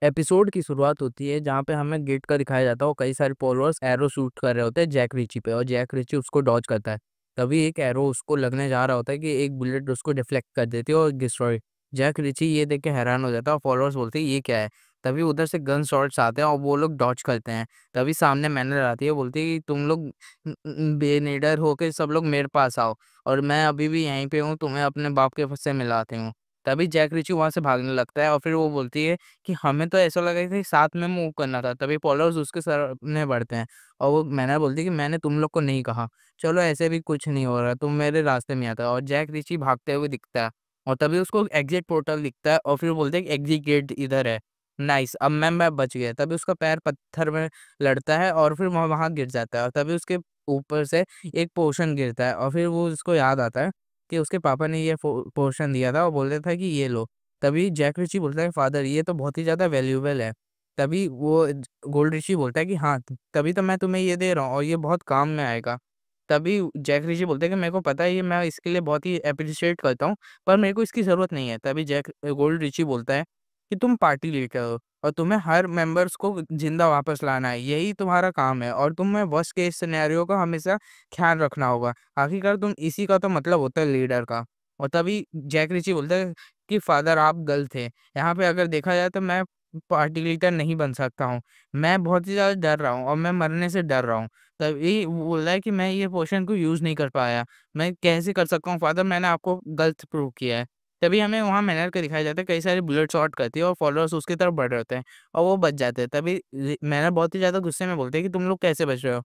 Episode की शुरुआत होती है जहाँ पे हमें गेट का दिखाया जाता है और कई सारे फॉलोअर्स एरो शूट कर रहे होते हैं जैक रिची पे और जैक रिची उसको डॉज करता है। तभी एक एरो उसको लगने जा रहा होता है कि एक बुलेट उसको डिफ्लेक्ट कर देती है और डिस्ट्रॉय। जैक रिची ये देख के हैरान हो जाता है और फॉलोअर्स बोलते हैं ये क्या है। तभी उधर से गन शॉट्स आते हैं और वो लोग डॉज करते हैं। तभी सामने मैनर आती है, बोलती है कि तुम लोग बेनिडर होके सब लोग मेरे पास आओ और मैं अभी भी यहीं पे हूँ, तुम्हें अपने बाप के से मिलाती हूँ। तभी जैक रिची वहां से भागने लगता है और फिर वो बोलती है कि हमें तो ऐसा लगा कि साथ में मूव करना था। तभी पॉलर्स उसके सामने बढ़ते हैं और वो मैंने बोलती है कि मैंने तुम लोग को नहीं कहा, चलो ऐसे भी कुछ नहीं हो रहा, तुम मेरे रास्ते में आता है। और जैक रिची भागते हुए दिखता है और तभी उसको एग्जिट पोर्टल दिखता है और फिर बोलते हैं कि एग्जिट गेट इधर है। नाइस, अब मैं बच गया। तभी उसका पैर पत्थर में लड़ता है और फिर वहाँ वहाँ गिर जाता है और तभी उसके ऊपर से एक पोर्शन गिरता है और फिर वो उसको याद आता है कि उसके पापा ने ये पोर्शन दिया था और बोलता था कि ये लो। तभी जैक रिची बोलता है फादर ये तो बहुत ही ज़्यादा वैल्यूएबल है। तभी वो गोल्ड रिची बोलता है कि हाँ, तभी तो मैं तुम्हें ये दे रहा हूँ और ये बहुत काम में आएगा। तभी जैक रिची बोलते हैं कि मेरे को पता है, ये मैं इसके लिए बहुत ही एप्रिशिएट करता हूँ, पर मेरे को इसकी ज़रूरत नहीं है। तभी जैक गोल्ड रिची बोलता है कि तुम पार्टी लीडर हो और तुम्हें हर मेंबर्स को जिंदा वापस लाना है, यही तुम्हारा काम है और तुम्हें वर्स्ट केस सिनेरियो का हमेशा ख्याल रखना होगा। आखिरकार तुम इसी का तो मतलब होता है लीडर का। और तभी जैक रिची बोलता है कि फादर आप गलत थे। यहाँ पे अगर देखा जाए तो मैं पार्टी लीडर नहीं बन सकता हूँ। मैं बहुत ही ज़्यादा डर रहा हूँ और मैं मरने से डर रहा हूँ। तभी वो बोल रहा है कि मैं ये पोशन को यूज़ नहीं कर पाया। मैं कैसे कर सकता हूँ फादर, मैंने आपको गलत प्रूव किया है। तभी हमें वहाँ मैनर का दिखाया जाता है, कई सारी बुलेट शॉट करती है और फॉलोअर्स उसकी तरफ बढ़ रहे होते हैं और वो बच जाते हैं। तभी मैनर बहुत ही ज़्यादा गुस्से में बोलते हैं कि तुम लोग कैसे बच रहे हो।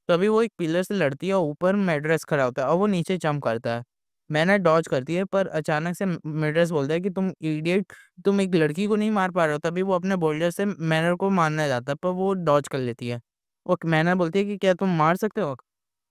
तभी वो एक पिलर से लड़ती है और ऊपर मैड्रेस खड़ा होता है और वो नीचे जंप करता है। मैनर डॉज करती है पर अचानक से मैड्रेस बोलता है कि तुम इडियट, तुम एक लड़की को नहीं मार पा रहे हो। तभी वो अपने बोल्डर से मैनर को मारने जाता है पर वो डॉज कर लेती है। और मैनर बोलती है कि क्या तुम मार सकते हो।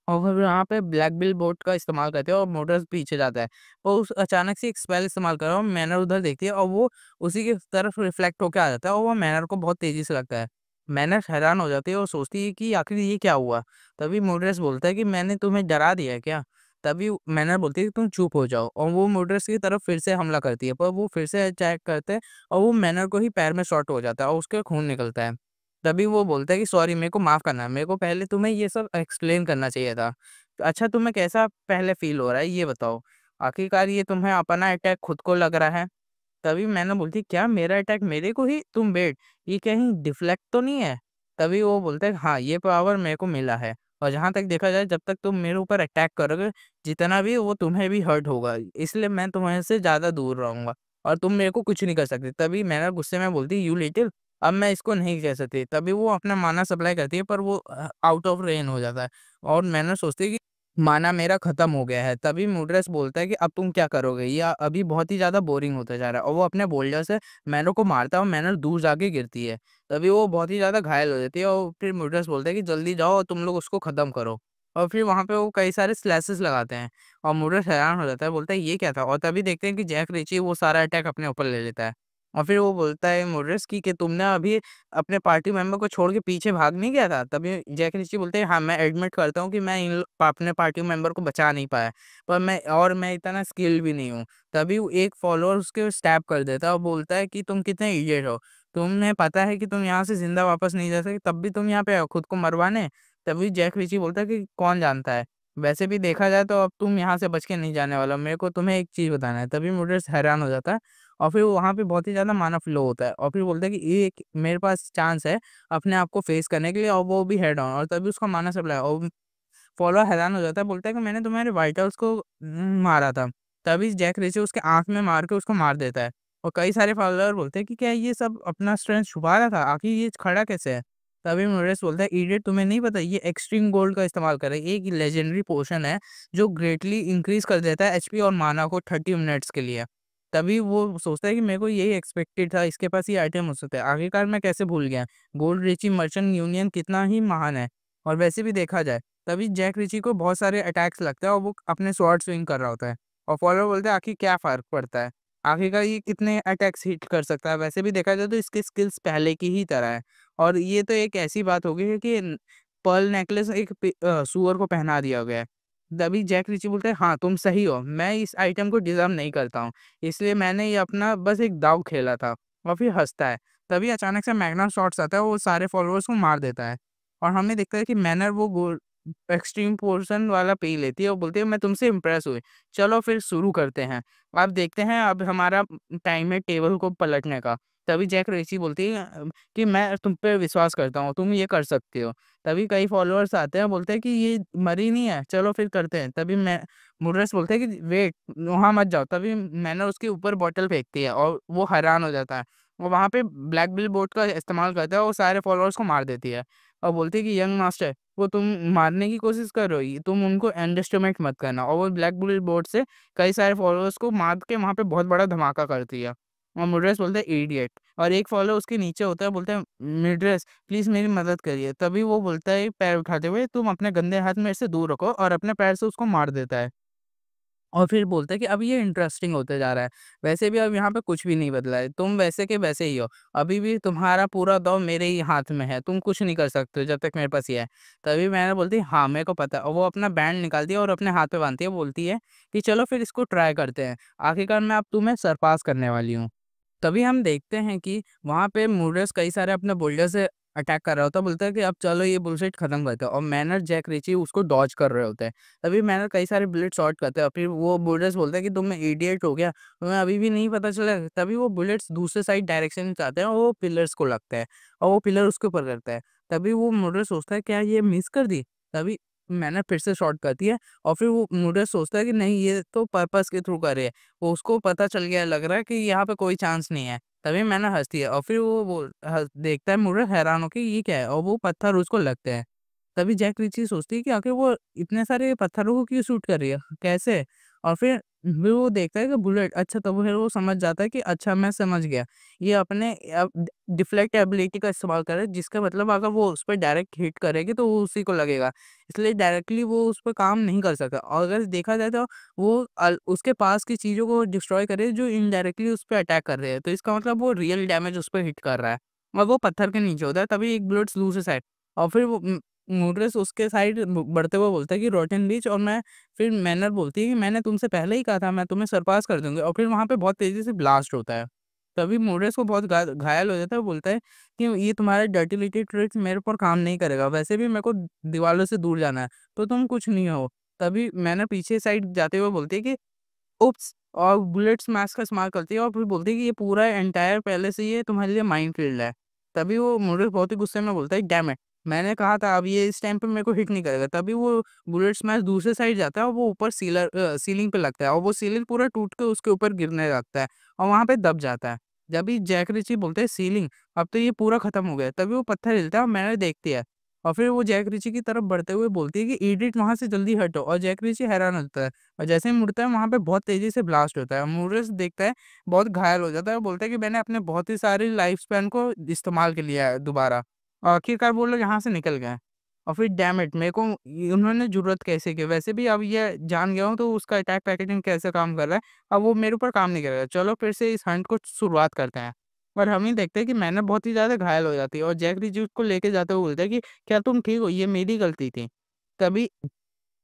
और फिर यहाँ पे ब्लैक बिल बोट का इस्तेमाल करते हैं और मोटर्स पीछे जाता है। वो उस अचानक से एक स्पेल इस्तेमाल कर रहा है और मैनर उधर देखती है और वो उसी की तरफ रिफ्लेक्ट होके आ जाता है और वो मैनर को बहुत तेज़ी से लगता है। मैनर हैरान हो जाती है और सोचती है कि आखिर ये क्या हुआ? तभी मोटर्स बोलता है कि मैंने तुम्हें डरा दिया है क्या? तभी मैनर बोलती है कि तुम चुप हो जाओ और वो मोटर्स की तरफ फिर से हमला करती है, पर वो फिर से अटैक करते हैं और वो मैनर को ही पैर में शॉट हो जाता है और उसके खून निकलता है। तभी वो बोलता है कि सॉरी, मेरे को माफ़ करना, मेरे को पहले तुम्हें ये सब एक्सप्लेन करना चाहिए था। अच्छा, तुम्हें कैसा पहले फ़ील हो रहा है ये बताओ? आखिरकार ये तुम्हें अपना अटैक खुद को लग रहा है। तभी मैंने बोलती क्या मेरा अटैक मेरे को ही तुम बेट, ये कहीं डिफ्लेक्ट तो नहीं है? तभी वो बोलता है हाँ, ये पावर मेरे को मिला है और जहाँ तक देखा जाए जब तक तुम मेरे ऊपर अटैक करोगे, जितना भी वो तुम्हें भी हर्ट होगा। इसलिए मैं तुम्हें से ज़्यादा दूर रहूँगा और तुम मेरे को कुछ नहीं कर सकते। तभी मैंने गुस्से में बोलती यू लिटिल, अब मैं इसको नहीं कह सकती। तभी वो अपना माना सप्लाई करती है पर वो आउट ऑफ रेंज हो जाता है और मैंने सोचती है कि माना मेरा खत्म हो गया है। तभी मूड्रेस बोलता है कि अब तुम क्या करोगे? ये अभी बहुत ही ज़्यादा बोरिंग होता जा रहा है और वो अपने बोल्डर से मैनर को मारता है और मैनर दूर जाके गिरती है। तभी वो बहुत ही ज़्यादा घायल हो जाती है और फिर मूड्रेस बोलता है कि जल्दी जाओ और तुम लोग उसको खत्म करो। और फिर वहाँ पे वो कई सारे स्लैशेस लगाते हैं और मूड्रेस हैरान हो जाता है, बोलता है ये क्या था? और तभी देखते हैं कि जैक रिची वो सारा अटैक अपने ऊपर ले लेता है। और फिर वो बोलता है मूड्रेस कि तुमने अभी अपने पार्टी मेंबर को छोड़ के पीछे भाग नहीं गया था? तभी जैक रिची बोलते हैं हाँ, मैं एडमिट करता हूँ कि मैं अपने पार्टी मेंबर को बचा नहीं पाया, पर मैं इतना स्किल्ड भी नहीं हूँ। तभी वो एक फॉलोअर उसके स्टैब कर देता है और बोलता है कि तुम कितने इडियट हो। तुम्हें पता है कि तुम यहाँ से ज़िंदा वापस नहीं जा सकते, तब भी तुम यहाँ पे आओ खुद को मरवाने। तभी जैक रिची बोलता है कि कौन जानता है, वैसे भी देखा जाए तो अब तुम यहाँ से बच के नहीं जाने वाला हो। मेरे को तुम्हें एक चीज़ बताना है। तभी मुडिस हैरान हो जाता है और फिर वहाँ पे बहुत ही ज़्यादा माना फ्लो होता है और फिर बोलता है कि ये एक मेरे पास चांस है अपने आप को फेस करने के लिए और वो भी हेड ऑन। और तभी उसका माना सप्लाई और फॉलोअर हैरान हो जाता है, बोलता है कि मैंने तुम्हारे वाइटल्स को मारा था। तभी जैक रीचर उसके आँख में मार के उसको मार देता है और कई सारे फॉलोअर बोलते हैं कि क्या ये सब अपना स्ट्रेंथ छुपा रहा था? आखिर ये खड़ा कैसे है? तभी मोरेस बोलता है इडियट, तुम्हें नहीं पता ये एक्सट्रीम गोल्ड का इस्तेमाल कर रहा है। एक लेजेंडरी पोशन है जो ग्रेटली इंक्रीज़ कर देता है एचपी और माना को 30 मिनट्स के लिए। तभी वो सोचता है कि मेरे को यही एक्सपेक्टेड था, इसके पास ये आइटम हो सकता है। आखिरकार मैं कैसे भूल गया? गोल्ड रिची मर्चेंट यूनियन कितना ही महान है। और वैसे भी देखा जाए तभी जैक रिची को बहुत सारे अटैक्स लगते हैं और वो अपने स्वॉर्ड स्विंग कर रहा होता है और फॉलोअर बोलते हैं आखिर क्या फ़र्क पड़ता है? आखिरकार ये कितने अटैक्स हिट कर सकता है? वैसे भी देखा जाए तो इसकी स्किल्स पहले की ही तरह है और ये तो एक ऐसी बात हो गई है कि पर्ल नेकलेस एक सूअर को पहना दिया गया है। तभी जैक रिची बोलता है हाँ, तुम सही हो, मैं इस आइटम को डिज़र्व नहीं करता हूँ, इसलिए मैंने ये अपना बस एक दाँव खेला था। और फिर हँसता है। तभी अचानक से मैग्ना शॉट्स आता है, वो सारे फॉलोअर्स को मार देता है। और हमें दिखता है कि मैनर वो एक्सट्रीम पोर्शन वाला पी लेती है और बोलती है मैं तुमसे इम्प्रेस हुई, चलो फिर शुरू करते हैं। अब देखते हैं, अब हमारा टाइम है टेबल को पलटने का। तभी जैक रेची बोलती है कि मैं तुम पे विश्वास करता हूँ, तुम ये कर सकते हो। तभी कई फॉलोअर्स आते हैं, बोलते हैं कि ये मरी नहीं है, चलो फिर करते हैं। तभी मैं मुर्रेस बोलते हैं कि वेट, वहाँ मत जाओ। तभी मैंने उसके ऊपर बॉटल फेंकती है और वो हैरान हो जाता है। वो वहाँ पे ब्लैक बिल बोर्ड का इस्तेमाल करता है और सारे फॉलोअर्स को मार देती है और बोलती है कि यंग मास्टर, वो तुम मारने की कोशिश कर रहे हो, तुम उनको अंडर एस्टिमेट मत करना। और वो ब्लैक बिल बोर्ड से कई सारे फॉलोअर्स को मार के वहाँ पे बहुत बड़ा धमाका करती है। और मुर्रेस बोलता है इडियट, और एक फॉलो उसके नीचे होता है, बोलता है मिड्रेस प्लीज़ मेरी मदद करिए। तभी वो बोलता है पैर उठाते हुए, तुम अपने गंदे हाथ मेरे से दूर रखो, और अपने पैर से उसको मार देता है। और फिर बोलता है कि अब ये इंटरेस्टिंग होते जा रहा है। वैसे भी अब यहाँ पे कुछ भी नहीं बदला है। तुम वैसे के वैसे ही हो। अभी भी तुम्हारा पूरा दाँव मेरे ही हाथ में है। तुम कुछ नहीं कर सकते हो जब तक मेरे पास ये है। तभी मैंने बोलती है हाँ, मेरे को पता है। और वो अपना बैंड निकालती है और अपने हाथ पे बाँधती है। बोलती है कि चलो फिर इसको ट्राई करते हैं। आखिरकार मैं अब तुम्हें सरपास करने वाली हूँ। तभी हम देखते हैं कि वहाँ पे मुर्रेस कई सारे अपने बोल्डर से अटैक कर रहा होता है, बोलता है कि अब चलो ये बुलशिट खत्म करते हैं, और मैनर जैक रिची उसको डॉज कर रहे होते हैं। तभी मैनर कई सारे बुलेट शॉट करते हैं, फिर वो मुर्रेस बोलता है कि तुम इडियट हो गया, तुम्हें अभी भी नहीं पता चला। तभी वो बुलेट्स दूसरे साइड डायरेक्शन में जाते हैं और वो पिलर्स को लगता है, और वो पिलर उसके ऊपर करता है। तभी वो मुर्रेस सोचता है क्या ये मिस कर दी। तभी मैनर फिर से शॉट करती है, और फिर वो मुर्रेस सोचता है कि नहीं, ये तो पर्पस के थ्रू कर रही है। वो उसको पता चल गया, लग रहा है कि यहाँ पे कोई चांस नहीं है। तभी मैंने हँसती है, और फिर वो देखता है मुड़े हैरान होके ये क्या है, और वो पत्थर उसको लगते हैं। तभी जैक रीची सोचती है कि आखिर वो इतने सारे पत्थरों को क्यों शूट कर रही है, कैसे? और फिर वो देखता है कि बुलेट, अच्छा, तब फिर वो समझ जाता है कि अच्छा मैं समझ गया। ये अपने डिफ्लेक्ट एबिलिटी का इस्तेमाल कर रहा है, जिसका मतलब अगर वो उस पे डायरेक्ट हिट करेगी तो वो उसी को लगेगा। इसलिए डायरेक्टली वो उस पे काम नहीं कर सकता, और अगर देखा जाए तो वो उसके पास की चीज़ों को डिस्ट्रॉय कर रही है जो इनडायरेक्टली उस पे अटैक कर रहे हैं। तो इसका मतलब वो रियल डैमेज उस पे हिट कर रहा है, और वो पत्थर के नीचे होता है। तभी एक बुलेट्स दूसरे साइड, और फिर वो मुड्रेस उसके साइड बढ़ते हुए बोलता है कि रॉटन बीच, और मैं फिर मैनर बोलती है कि मैंने तुमसे पहले ही कहा था मैं तुम्हें सरपास कर दूँगी, और फिर वहाँ पे बहुत तेज़ी से ब्लास्ट होता है। तभी मुड्रेस को बहुत घायल हो जाता है, वो बोलता है कि ये तुम्हारा डर्टिलिटी ट्रिक्स मेरे ऊपर काम नहीं करेगा, वैसे भी मेरे को दीवारों से दूर जाना है, तो तुम कुछ नहीं हो। तभी मैंने पीछे साइड जाते हुए बोलती है कि उप्स! और बुलेट स्मैश का इस्तेमाल करती है, और फिर बोलती है कि ये पूरा एंटायर पहले से ये तुम्हारे लिए माइनफ़ील्ड है। तभी वो मुर्रेस बहुत ही गुस्से में बोलता है, डैम इट! मैंने कहा था अब ये इस टाइम पे मेरे को हिट नहीं करेगा। तभी वो बुलेट स्मैश दूसरे साइड जाता है, और वो ऊपर सीलिंग पे लगता है, और वो सीलिंग पूरा टूट के उसके ऊपर गिरने लगता है, और वहाँ पे दब जाता है। जब भी जैक रिची बोलते हैं सीलिंग, अब तो ये पूरा खत्म हो गया है। तभी वो पत्थर हिलता है और मैंने देखती है, और फिर वो जैक रिची की तरफ बढ़ते हुए बोलती है कि ईडिट, वहाँ से जल्दी हटो, और जैक रिची हैरान होता है। और जैसे ही मुड़ता है, वहाँ पे बहुत तेज़ी से ब्लास्ट होता है। मुर्रेस देखता है, बहुत घायल हो जाता है और बोलता है कि मैंने अपने बहुत ही सारी लाइफ स्पैन को इस्तेमाल कर लिया है दोबारा। आखिरकार वो लोग यहाँ से निकल गए। और फिर डैम इट! मेरे को ये उन्होंने ज़रूरत कैसे की? वैसे भी अब ये जान गया हूँ तो उसका अटैक पैकेजिंग कैसे काम कर रहा है, अब वो मेरे ऊपर काम नहीं करेगा। चलो फिर से इस हंट को शुरुआत करते हैं। और हम ही देखते हैं कि मैंने बहुत ही ज़्यादा घायल हो जाती है, और जैक रीच उसको लेके जाते हुए बोलता है कि क्या तुम ठीक हो? ये मेरी गलती थी। तभी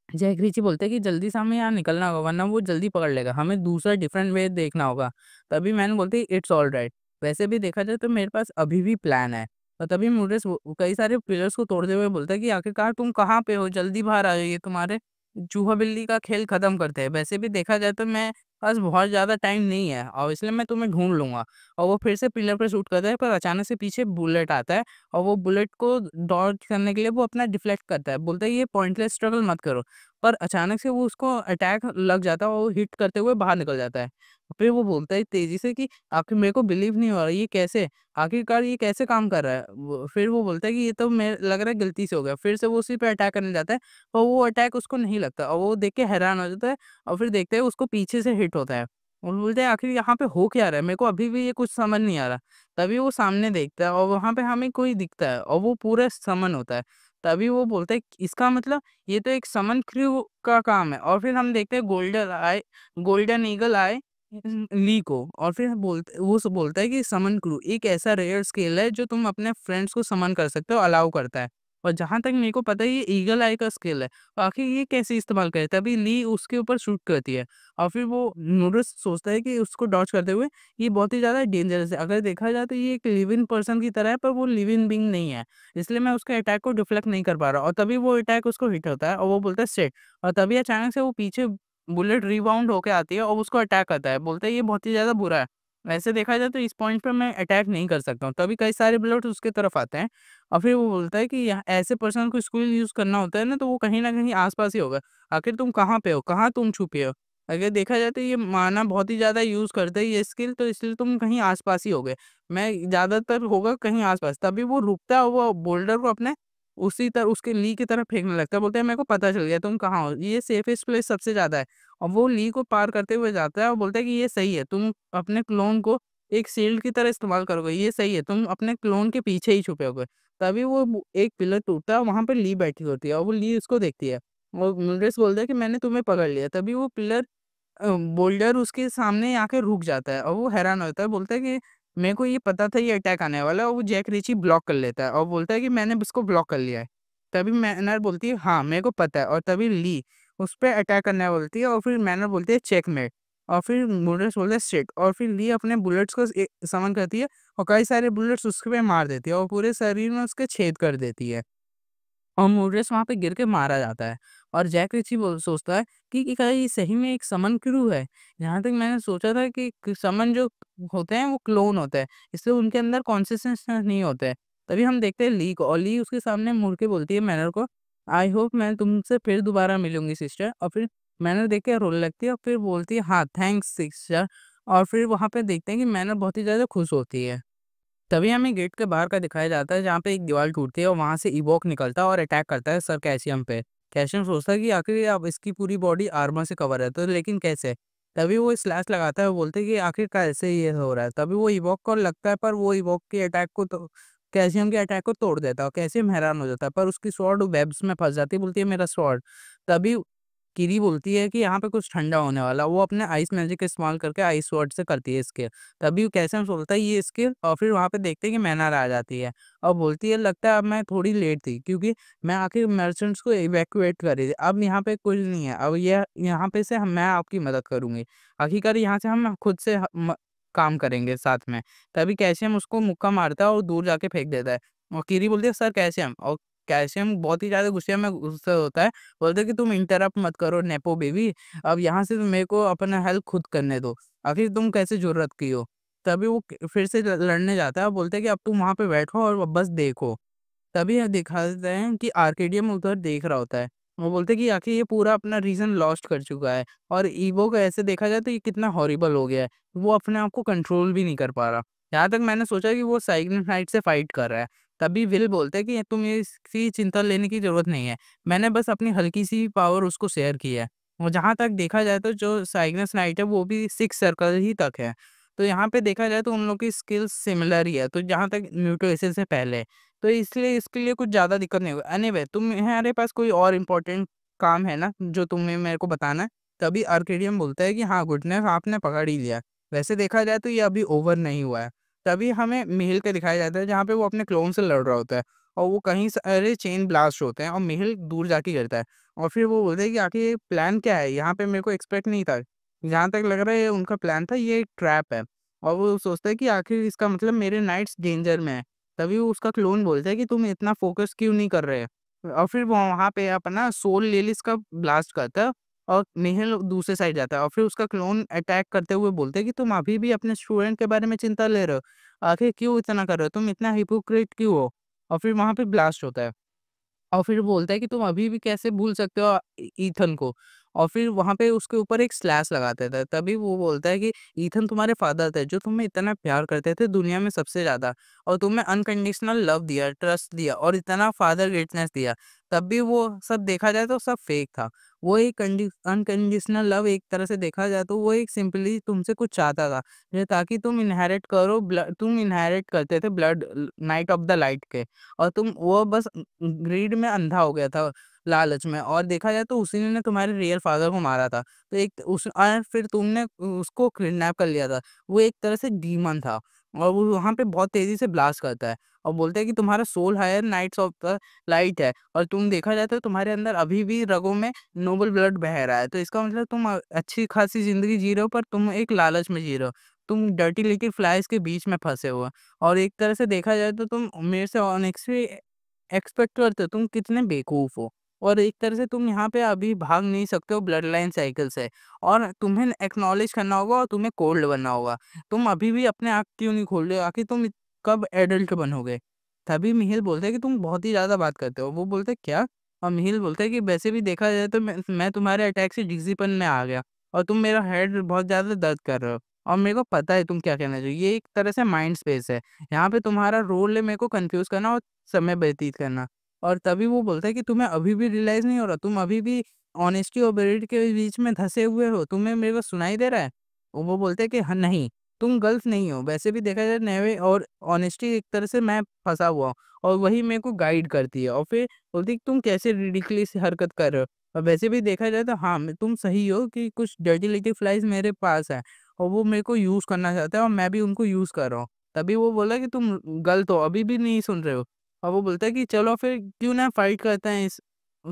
जैक रीची बोलते हैं कि जल्दी से हमें यहाँ निकलना होगा, वरना वो जल्दी पकड़ लेगा, हमें दूसरा डिफरेंट वे देखना होगा। तभी मैंने बोलती है इट्स ऑलराइट। वैसे भी देखा जाए तो मेरे पास अभी भी प्लान है। और तभी मुर्रेस वो कई सारे पिलर्स को तोड़ते हुए बोलता है कि आखिरकार तुम कहाँ पे हो? जल्दी बाहर आ जाइए, तुम्हारे चूहा बिल्ली का खेल खत्म करते हैं। वैसे भी देखा जाए तो मैं पास बहुत ज़्यादा टाइम नहीं है, और इसलिए मैं तुम्हें ढूँढ लूँगा। और वो फिर से पिलर पे शूट करता है, पर अचानक से पीछे बुलेट आता है, और वो बुलेट को डॉज करने के लिए वो अपना डिफ्लेक्ट करता है। बोलता है ये पॉइंटलेस स्ट्रगल मत करो। पर अचानक से वो उसको अटैक लग जाता है, और वो हिट करते हुए बाहर निकल जाता है। फिर वो बोलता है तेज़ी से कि आखिर मेरे को बिलीव नहीं हो रहा, ये कैसे? आखिरकार ये कैसे काम कर रहा है? फिर वो बोलता है कि ये तो मैं लग रहा है गलती से हो गया। फिर से वो उसी पे अटैक करने जाता है, और वो अटैक उसको नहीं लगता, और वो देख के हैरान हो जाता है, और फिर देखते हैं उसको पीछे से हिट होता है। और बोलते हैं आखिर यहाँ पे हो क्या रहा है? मेरे को अभी भी ये कुछ समझ नहीं आ रहा। तभी वो सामने देखता है, और वहाँ पे हमें कोई दिखता है, और वो पूरा समन होता है। तभी वो बोलता है कि इसका मतलब ये तो एक समन क्रू का काम है। और फिर हम देखते हैं गोल्डन ईगल आए ली को, और फिर बोलता है कि समन क्रू एक ऐसा रेयर स्किल है जो तुम अपने फ्रेंड्स को समन कर सकते हो, अलाउ करता है। और जहाँ तक मेरे को पता है ये ईगल आई का स्किल है, तो आखिर ये कैसे इस्तेमाल करे? तभी ली उसके ऊपर शूट करती है और फिर वो नूडल्स सोचता है कि उसको डॉज करते हुए ये बहुत ही ज़्यादा डेंजरस है। अगर देखा जाए तो ये एक लिविंग पर्सन की तरह है, पर वो लिविंग बीइंग नहीं है। इसलिए मैं उसके अटैक को डिफ्लेक्ट नहीं कर पा रहा और तभी वो अटैक उसको हिट होता है और वो बोलता है शिट, और तभी अचानक से वो पीछे बुलेट रिबाउंड होके आती है और उसको अटैक करता है। बोलता है ये बहुत ही ज़्यादा बुरा है। वैसे देखा जाए तो इस पॉइंट पे मैं अटैक नहीं कर सकता हूँ। तभी कई सारे बुलेट उसके तरफ आते हैं और फिर वो बोलता है कि यहाँ ऐसे पर्सन को स्किल यूज़ करना होता है ना, तो वो कहीं न कहीं आस-पास ही होगा। आखिर तुम कहाँ पे हो? कहाँ तुम छुपे हो? अगर देखा जाए तो ये माना बहुत ही ज़्यादा यूज़ करते हैं ये स्किल, तो इसलिए तुम कहीं आस-पास ही होगे। मैं ज़्यादातर होगा कहीं आस-पास। तभी वो रुकता है और वो बोल्डर को अपने उसी उसके ली की तरफ फेंकने लगता है। बोलता है मेरे को पता चल गया तुम कहाँ हो। ये सेफेस्ट प्लेस सबसे ज़्यादा है। और वो ली को पार करते हुए जाता है और बोलता है कि ये सही है। तुम अपने क्लोन को एक शील्ड की तरह इस्तेमाल करोगे, ये सही है। तुम अपने क्लोन के पीछे ही छुपे होगे। तभी वो एक पिलर टूटता है और वहाँ पे ली बैठी होती है और वो ली उसको देखती है। और मुकेश बोलता है कि मैंने तुम्हें पकड़ लिया। तभी वो पिलर बोल्डर उसके सामने आके रुक जाता है और वो हैरान होता है, बोलता है कि मेरे को ये पता था ये अटैक आने वाला है, और वो जैक रीची ब्लॉक कर लेता है और बोलता है कि मैंने उसको ब्लॉक कर लिया है। तभी मैनर बोलती है हाँ, मेरे को पता है, और तभी ली उस पे अटैक करने बोलती है और फिर मैनर बोलती है चेकमेट, और फिर मुकेश बोलता है शिट, और फिर ली अपने बुलेट्स को समन करती है और कई सारे बुलेट्स उसके पे मार देती है और पूरे शरीर में उसके छेद कर देती है। और मोरेस वहाँ पे गिर के मारा जाता है और जैक रिची सोचता है कि क्या ये सही में एक समन क्रू है। जहाँ तक मैंने सोचा था कि समन जो होते हैं वो क्लोन होते हैं, इसलिए उनके अंदर कॉन्सिस्टेंस नहीं होते हैं। तभी हम देखते हैं ली को, और ली उसके सामने मुड़ के बोलती है मैनर को, आई होप मैं तुमसे फिर दोबारा मिलूंगी सिस्टर। और फिर मैनर देख के रोने लगती है और फिर बोलती है हाँ थैंक्स सिस्टर। और फिर वहाँ पे देखते हैं कि मैनर बहुत ही ज़्यादा खुश होती है। तभी हमें गेट के बाहर का दिखाया जाता है जहाँ पे एक दीवार टूटती है और वहाँ से इवोक निकलता है और अटैक करता है सर कैसियम पे। कैसियम सोचता है कि आखिर ये अब इसकी पूरी बॉडी आर्मर से कवर है, तो लेकिन कैसे? तभी वो स्लैश लगाता है और बोलते हैं कि आखिर कैसे ये हो रहा है? तभी वो इवोक को लगता है, पर वो इवोक के अटैक को तो कैसियम के अटैक को तोड़ देता है और कैसियम हैरान हो जाता है, पर उसकी स्वॉर्ड वेब्स में फँस जाती है, बोलती है मेरा स्वॉर्ड। तभी कीरी बोलती है कि यहाँ पे कुछ ठंडा होने वाला, वो अपने आइस मैजिक का इस्तेमाल करके आइस स्वॉर्ड से करती है स्केल। तभी कैसियम बोलता है ये स्केल, और फिर वहाँ पे देखते हैं कि मैनर आ जाती है और बोलती है लगता है अब मैं थोड़ी लेट थी, क्योंकि मैं आखिर मर्चेंट्स को इवैक्यूएट कर रही थी। अब यहाँ पे कुछ नहीं है, अब ये यहाँ पे से मैं आपकी मदद करूँगी। आखिरकार यहाँ से हम खुद से काम करेंगे साथ में। तभी कैल्शियम उसको मुक्का मारता है और दूर जाके फेंक देता है। और कीरी बोलती है सर कैल्शियम, और कैल्शियम बहुत ही ज़्यादा गुस्से होता है। बोलता है कि तुम इंटरप्ट मत करो नेपो बेबी, अब यहाँ से मेरे को अपना हेल्प खुद करने दो। आखिर तुम कैसे जुर्रत की हो? तभी वो फिर से लड़ने जाता है और बोलता है कि अब तुम वहाँ पे बैठो और बस देखो। तभी दिखाते हैं कि आर्केडियम उधर देख रहा होता है। वो बोलते हैं कि आखिर ये पूरा अपना रीज़न लॉस्ट कर चुका है और ईवो को ऐसे देखा जाए तो ये कितना हॉरिबल हो गया है। वो अपने आप को कंट्रोल भी नहीं कर पा रहा। यहाँ तक मैंने सोचा कि वो साइग्निफाइड से फाइट कर रहा है। तभी विल बोलता है कि तुम ये इसकी चिंता लेने की ज़रूरत नहीं है। मैंने बस अपनी हल्की-सी पावर उसको शेयर की है। और जहाँ तक देखा जाए तो जो साइग्नस नाइट है वो भी 6 सर्कल ही तक है। तो यहाँ पे देखा जाए तो उन लोग की स्किल्स सिमिलर ही है। तो जहाँ तक म्यूटेशन से पहले, तो इसलिए इसके लिए कुछ ज़्यादा दिक्कत नहीं होगी। एनीवे तुम्हारे पास कोई और इम्पोर्टेंट काम है ना, जो तुम्हें मेरे को बताना है? तभी आर्केडियम बोलता है कि हाँ, गुडनेस आपने पकड़ ही लिया। वैसे देखा जाए तो ये अभी ओवर नहीं हुआ है। तभी हमें मिहिल को दिखाया जाता है जहाँ पे वो अपने क्लोन से लड़ रहा होता है और वो कहीं सारे चेन ब्लास्ट होते हैं और मिहिल दूर जाके गिरता है। और फिर वो बोलते हैं कि आखिर ये प्लान क्या है? यहाँ पे मेरे को एक्सपेक्ट नहीं था। जहाँ तक लग रहा है ये उनका प्लान था, ये एक ट्रैप है। और वो सोचता है कि आखिर इसका मतलब मेरे नाइट्स डेंजर में है। तभी वो उसका क्लोन बोलता है कि तुम इतना फ़ोकस क्यों नहीं कर रहे? और फिर वो वहाँ पे अपना सोल लिलिस का ब्लास्ट करता है और निहिल दूसरे साइड जाता है और फिर उसका क्लोन अटैक करते हुए बोलते हैं कि तुम अभी भी अपने स्टूडेंट के बारे में चिंता ले रहे हो? आखिर क्यों इतना कर रहे हो? तुम इतना हिपोक्रेट क्यों हो? और फिर वहाँ पे ब्लास्ट होता है। और फिर बोलता है कि तुम अभी भी कैसे भूल सकते हो ईथन को? और फिर वहाँ पे उसके ऊपर एक स्लैश लगा देता है। तभी वो बोलता है कि ईथन तुम्हारे फादर थे, जो तुम्हें इतना प्यार करते थे दुनिया में सबसे ज़्यादा, और तुम्हें अनकंडीशनल लव दिया, ट्रस्ट दिया और इतना फादर ग्रेटनेस दिया। तब भी वो सब देखा जाए तो सब फेक था। वो एक अनकंडीशनल लव एक तरह से देखा जाए तो वो एक सिंपली तुमसे कुछ चाहता था, ये ताकि तुम इनहेरिट करो तुम इनहेरिट करते थे blood night of the light के, और तुम वो बस ग्रीड में अंधा हो गया था, लालच में, और देखा जाए तो उसी ने तुम्हारे रियल फादर को मारा था। तो एक उस और फिर तुमने उसको किडनैप कर लिया था। वो एक तरह से डीमन था। और वो वहाँ पे बहुत तेज़ी से ब्लास्ट करता है और बोलता है कि तुम्हारा soul higher knights of the light है और तुम देखा जाए तो तुम्हारे अंदर अभी भी रगों में नोबल ब्लड बह रहा है। तो इसका मतलब तुम अच्छी खासी ज़िंदगी जी रहे हो पर तुम एक लालच में जी रहे हो। तुम डर्टी लिटिल फ्लाइज़ के बीच में फँसे हो और एक तरह से देखा जाए तो तुम मेरे से ऑनेस्टली एक्सपेक्ट करते हो, तुम कितने बेवकूफ़ हो। और एक तरह से तुम यहाँ पे अभी भाग नहीं सकते हो ब्लड लाइन साइकिल से और तुम्हें एक्नॉलेज करना होगा और तुम्हें कोल्ड बनना होगा। तुम अभी भी अपने आँख क्यों नहीं खोल रहे हो? आखिर तुम कब एडल्ट बनोगे? तभी मिहिर बोलता है कि तुम बहुत ही ज़्यादा बात करते हो। वो बोलता है क्या? और मिहिर बोलता है कि वैसे भी देखा जाए तो मैं तुम्हारे अटैक से डिज़ीपन में आ गया और तुम मेरा हेड बहुत ज़्यादा दर्द कर रहे हो और मेरे को पता है तुम क्या कहना चाहिए। ये एक तरह से माइंड स्पेस है। यहाँ पे तुम्हारा रोल है मेरे को कन्फ्यूज़ करना और समय व्यतीत करना। और तभी वो बोलता है कि तुम्हें अभी भी रियलाइज़ नहीं हो रहा? तुम अभी भी ऑनेस्टी और वेरिटी के बीच में धँसे हुए हो। तुम्हें मेरे को सुनाई दे रहा है? वो बोलते हैं कि हाँ, नहीं, तुम गलत नहीं हो। वैसे भी देखा जाए नेवे और ऑनेस्टी एक तरह से मैं फँसा हुआ हूँ और वही मेरे को गाइड करती है और फिर बोलती है कि तुम कैसे रिडिकुलस हरकत कर रहे हो। और वैसे भी देखा जाए तो हाँ, तुम सही हो कि कुछ डर्टी लिटिल फ्लाइज़ मेरे पास हैं और वो मेरे को यूज़ करना चाहते हैं और मैं भी उनको यूज़ कर रहा हूँ। तभी वो बोला कि तुम गलत हो, अभी भी नहीं सुन रहे हो। और वो बोलता है कि चलो फिर क्यों ना फाइट करते हैं इस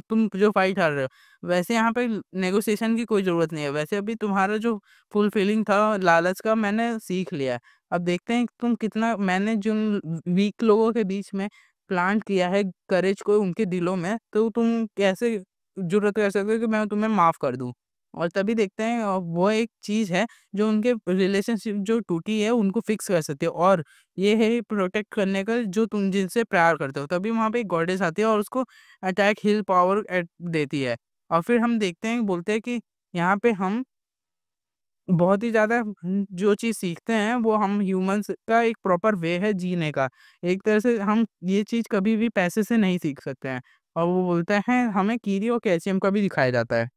तुम जो फाइट हार रहे हो। वैसे यहाँ पे नेगोशिएशन की कोई ज़रूरत नहीं है। वैसे अभी तुम्हारा जो फुलफिलिंग था लालच का मैंने सीख लिया है। अब देखते हैं कि तुम कितना मैंने जिन वीक लोगों के बीच में प्लांट किया है करेज को उनके दिलों में, तो तुम कैसे जुर्रत कर सकते हो कि मैं तुम्हें माफ़ कर दूँ। और तभी देखते हैं वो एक चीज़ है जो उनके रिलेशनशिप जो टूटी है उनको फिक्स कर सकती है और ये है प्रोटेक्ट करने का जो तुम जिनसे प्यार करते हो। तभी वहाँ पे एक गॉडेस आती है और उसको अटैक हील पावर देती है। और फिर हम देखते हैं बोलते हैं कि यहाँ पे हम बहुत ही ज़्यादा जो चीज़ सीखते हैं वो हम ह्यूमन्स का एक प्रॉपर वे है जीने का। एक तरह से हम ये चीज़ कभी भी पैसे से नहीं सीख सकते हैं। और वो बोलता है हमें कीरी और कैल्शियम का भी दिखाया जाता है।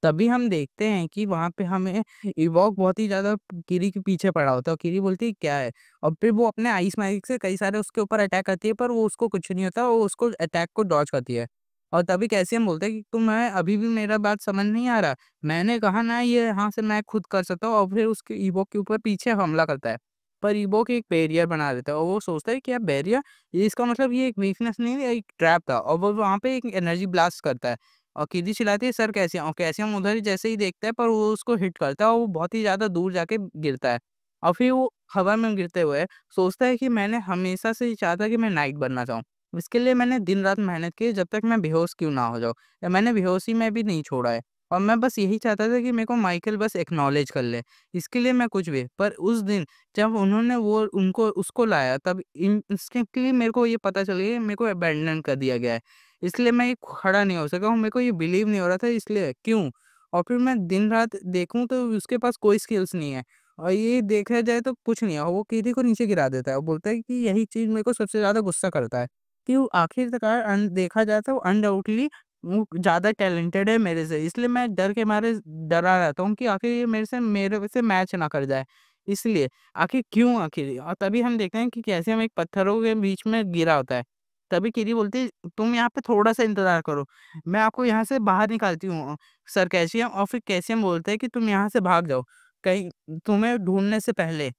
तभी हम देखते हैं कि वहाँ पे हमें इवॉक बहुत ही ज़्यादा किरी के पीछे पड़ा होता है और किरी बोलती है क्या है? और फिर वो अपने आइस मैजिक से कई सारे उसके ऊपर अटैक करती है पर वो उसको कुछ नहीं होता, वो उसको अटैक को डॉज करती है। और तभी कैल्शियम बोलता है कि तुम्हें अभी भी मेरा बात समझ नहीं आ रहा? मैंने कहा ना ये यहाँ से मैं खुद कर सकता हूँ और फिर उसके इवोक के ऊपर पीछे हमला करता है। पर इवोक एक बैरियर बना देता है और वो सोचता है कि यार बैरियर ये इसका मतलब ये एक वीकनेस नहीं है, एक ट्रैप था और वो वहाँ पे एक एनर्जी ब्लास्ट करता है। और कीदी चिल्लाती है सर कैल्शियम और कैल्शियम उधर ही जैसे ही देखता है पर वो उसको हिट करता है और वो बहुत ही ज़्यादा दूर जाके गिरता है। और फिर वो हवा में गिरते हुए सोचता है कि मैंने हमेशा से ही चाहा था कि मैं नाइट बनना चाहूँ। इसके लिए मैंने दिन-रात मेहनत की जब तक मैं बेहोश क्यों ना हो जाऊँ। या मैंने बेहोशी में भी नहीं छोड़ा है और मैं बस यही चाहता था कि मेरे को माइकल बस एक्नॉलेज कर ले। इसके लिए मैं कुछ भी पर उस दिन जब उन्होंने वो उनको उसको लाया तब इंस्टेंटली मेरे को ये पता चल गया मेरे को अबैंडन कर दिया गया है। इसलिए मैं ये खड़ा नहीं हो सका हूँ, मेरे को ये बिलीव नहीं हो रहा था इसलिए क्यों? और फिर मैं दिन-रात देखूँ तो उसके पास कोई स्किल्स नहीं है और ये देखा जाए तो कुछ नहीं है और वो किसी को नीचे गिरा देता है और बोलता है कि यही चीज़ मेरे को सबसे ज़्यादा गुस्सा करता है कि वो आखिरकार देखा जाए तो अनडाउटली वो ज़्यादा टैलेंटेड है मेरे से, इसलिए मैं डर के मारे डरा रहता हूँ कि आखिर ये मेरे से मैच ना कर जाए। इसलिए आखिर क्यों आखिर? और तभी हम देखते हैं कि कैसे हम एक पत्थरों के बीच में गिरा होता है। तभी किरी बोलती है तुम यहाँ पे थोड़ा-सा इंतज़ार करो, मैं आपको यहाँ से बाहर निकालती हूँ। सर कैल्शियम और फिर कैल्शियम बोलता है कि तुम यहाँ से भाग जाओ, कहीं तुम्हें ढूँढने से पहले।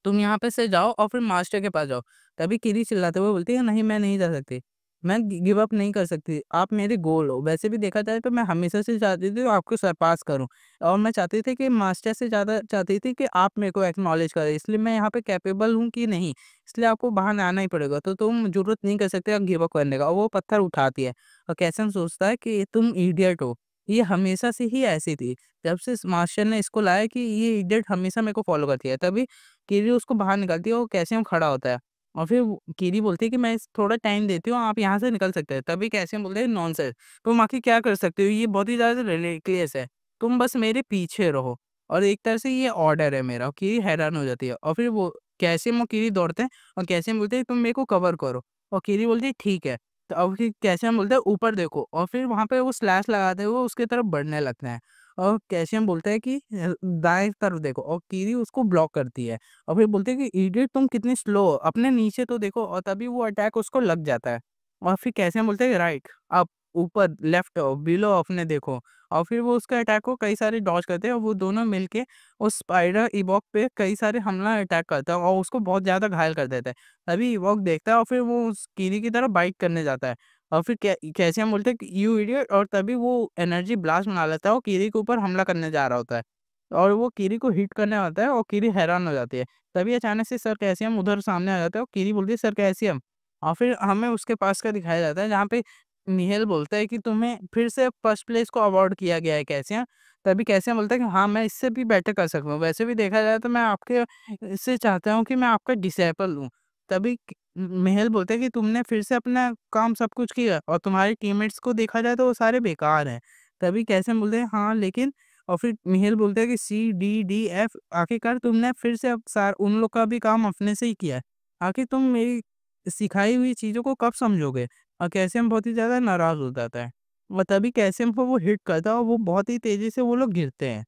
तुम यहाँ पे से जाओ और फिर मास्टर के पास जाओ। तभी किरी चिल्लाते हुए बोलती है, "नहीं, मैं नहीं जा सकती। मैं गिव अप नहीं कर सकती। आप मेरे गोल हो। वैसे भी देखा जाए तो मैं हमेशा से चाहती थी आपको सरपास करूँ और मैं चाहती थी कि मास्टर से ज़्यादा चाहती थी कि आप मेरे को एक्नॉलेज करें। इसलिए मैं यहाँ पे कैपेबल हूँ कि नहीं, इसलिए आपको बाहर आना ही पड़ेगा। तो तुम ज़रूरत नहीं कर सकते गिव अप करने का।" और वो पत्थर उठाती है और कैसन सोचता है कि तुम इडियट हो। ये हमेशा से ही ऐसी थी। जब से इस मास्टर ने इसको लाया कि ये इडियट हमेशा मेरे को फ़ॉलो करती है। तभी कीरी उसको बाहर निकालती है और कैल्शियम खड़ा होता है और फिर कीरी बोलती है कि मैं इस थोड़ा टाइम देती हूँ, आप यहाँ से निकल सकते हैं। तभी कैल्शियम बोलते हैं नॉनसेंस, तुम आखिर क्या कर सकते हो? ये बहुत ही ज़्यादा रिडिकुलस है। तुम बस मेरे पीछे रहो और एक तरह से ये ऑर्डर है मेरा। कीरी हैरान हो जाती है और फिर वो कैल्शियम और कीरी दौड़ते हैं और कैल्शियम बोलते हैं तुम मेरे को कवर करो और कीरी बोलती है ठीक है। तो अब फिर कैल्शियम बोलता है ऊपर देखो और फिर वहाँ पे वो स्लैश लगाते हुए उसकी तरफ बढ़ने लगते हैं और कैल्शियम बोलता है कि दाएँ तरफ देखो और कीरी उसको ब्लॉक करती है। और फिर बोलते हैं कि इडियट तुम कितनी स्लो हो, अपने नीचे तो देखो और तभी वो अटैक उसको लग जाता है। और फिर कैसे हम बोलते हैं राइट, अप, ऊपर लेफ्ट बिलो अपने देखो, और फिर वो उसके अटैक को कई सारे डॉज करते हैं और वो दोनों मिलके उस स्पाइडर इवॉक पे कई सारे हमला अटैक करता है और उसको बहुत ज़्यादा घायल कर देता है। तभी इवॉक देखता है और फिर वो उस कीरी की तरफ बाइट करने जाता है और फिर कैसियम बोलते हैं कि यू इडियट, और तभी वो एनर्जी ब्लास्ट बना लेता है और कीरी के ऊपर हमला करने जा रहा होता है और वो कीरी को हिट करने आता है और कीरी हैरान हो जाती है। तभी अचानक से सर कैसियम उधर सामने आ जाता है और कीरी बोलती है सर कैसियम, और फिर हमें उसके पास का दिखाया जाता है जहाँ पे निहेल बोलता है कि तुम्हें फिर से फर्स्ट प्लेस को अवार्ड किया गया है कैसियम। तभी कैसियम बोलता है कि हाँ, मैं इससे भी बेटर कर सकता हूँ। वैसे भी देखा जाए तो मैं आपके से चाहता हूँ कि मैं आपका डिसिपल हूँ। तभी मिहेल बोलता है कि तुमने फिर से अपना काम सब कुछ किया और तुम्हारे टीममेट्स को देखा जाए तो वो सारे बेकार हैं। तभी कैसियम बोलते हैं हाँ, लेकिन, और फिर मिहेल बोलते हैं कि सी, डी, डी, एफ, आखिरकार तुमने फिर से अब सार उन लोग का भी काम अपने से ही किया है। आखिर तुम मेरी सिखाई हुई चीज़ों को कब समझोगे? और कैसियम बहुत ही ज़्यादा नाराज़ हो जाता है और तभी कैसियम को वो हिट करता है और वो बहुत ही तेज़ी से वो लोग गिरते हैं।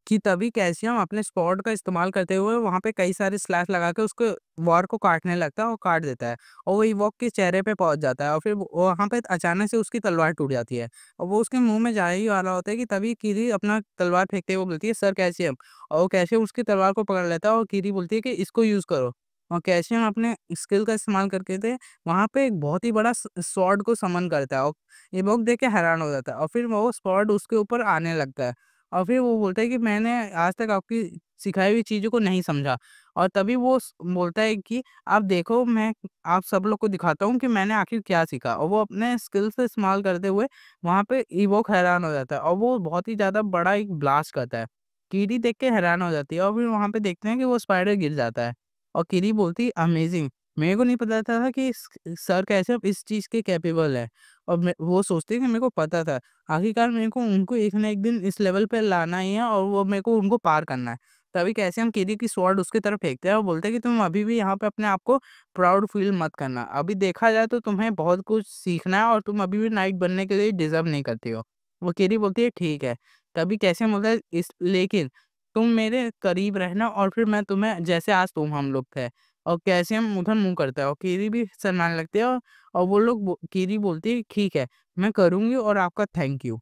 कि तभी कैल्शियम अपने स्वॉर्ड का इस्तेमाल करते हुए वहाँ पे कई सारे स्लैश लगा के उसको वॉर को काटने लगता है और काट देता है और वो इवॉक के चेहरे पे पहुँच जाता है और फिर वो वहाँ पे अचानक से उसकी तलवार टूट जाती है और वो उसके मुँह में जा ही वाला होता है कि तभी कीरी अपना तलवार फेंकते हुए बोलती है सर कैल्शियम, और वो कैल्शियम उसकी तलवार को पकड़ लेता है और कीरी बोलती है कि इसको यूज़ करो और कैल्शियम अपने स्किल का इस्तेमाल करके थे वहाँ पे एक बहुत ही बड़ा स्वॉर्ड को समन करता है और इवॉक देख के हैरान हो जाता है और फिर वो स्वॉर्ड उसके ऊपर आने लगता है और फिर वो बोलता है कि मैंने आज तक आपकी सिखाई हुई चीज़ों को नहीं समझा, और तभी वो बोलता है कि आप देखो, मैं आप सब लोग को दिखाता हूँ कि मैंने आखिर क्या सीखा, और वो अपने स्किल से इस्तेमाल करते हुए वहाँ पे इवोक हैरान हो जाता है और वो बहुत ही ज़्यादा बड़ा एक ब्लास्ट करता है। कीरी देख के हैरान हो जाती है और फिर वहाँ पे देखते हैं कि वो स्पाइडर गिर जाता है और कीरी बोलती है अमेजिंग, मेरे को नहीं पता था कि सर कैसे इस चीज़ के कैपेबल है, और वो सोचती है कि मेरे को पता था। आखिरकार मेरे को उनको एक ना एक दिन इस लेवल पे लाना ही है और वो मेरे को उनको पार करना है। तभी कैसे हम किरी की स्वॉर्ड उसकी तरफ फेंकते हैं और बोलते हैं कि तुम अभी भी यहाँ पे अपने आप को प्राउड फील मत करना। अभी देखा जाए तो तुम्हें बहुत कुछ सीखना है और तुम अभी भी नाइट बनने के लिए डिज़र्व नहीं करती हो। वो किरी बोलती है ठीक है। तभी कैसे बोलता है इस लेकिन तुम मेरे करीब रहना और फिर मैं तुम्हें जैसे आज तुम हम लोग थे। और कैसे हम उधर मुँह करता है और किरी भी शर्माने लगती है और वो लोग कीरी बोलती है ठीक है, मैं करूँगी और आपका थैंक यू।